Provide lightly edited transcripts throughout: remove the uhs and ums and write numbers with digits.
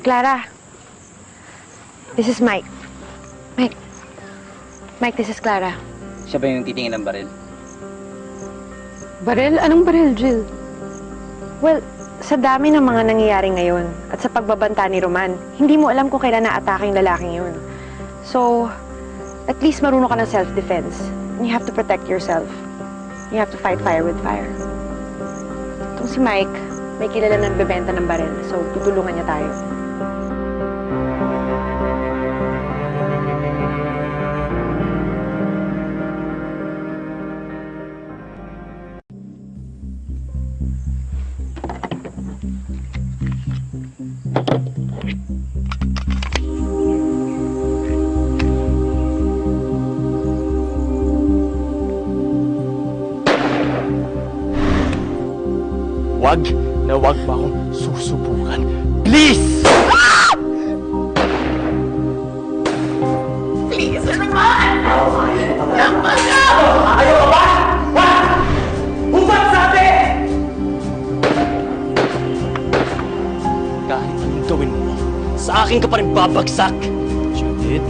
Clara, this is Mike. Mike, this is Clara. Siya ba yung titingin ng baril? Baril? Anong baril, Jill? Well, sa dami ng mga nangyayari ngayon at sa pagbabanta ni Roman, hindi mo alam kung kailan na-atake yung lalaking yun. So, at least marunong ka ng self-defense. And you have to protect yourself. You have to fight fire with fire. Itong si Mike, may kilala na nagbebenta ng baril, so tutulungan niya tayo. Wag na wag pa akong susubukan. Please! Please, naman! Tama na! Ayaw ka ba? Wag! Hubad sabi! Kahit anong gawin mo, sa akin ka pa rin babagsak. Judith,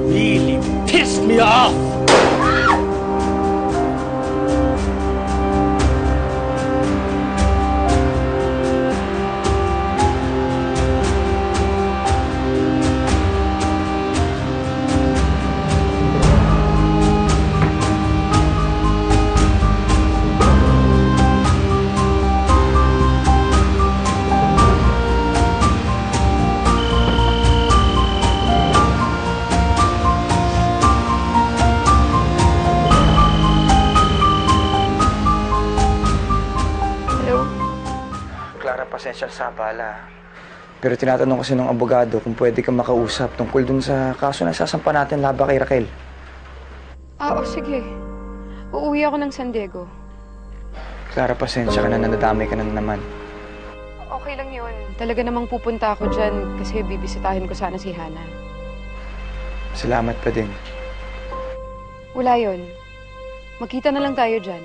really pissed me off! Clara, pasensya sa abala. Pero tinatanong kasi ng abogado kung pwede kang makausap tungkol dun sa kaso na sasampa natin laban kay Raquel. Sige. Uuwi ako ng San Diego. Clara, pasensya ka na, nadamay ka na naman. Okay lang yun. Talaga namang pupunta ako dyan kasi bibisitahin ko sana si Hannah. Salamat pa din. Wala yun. Magkita na lang tayo dyan.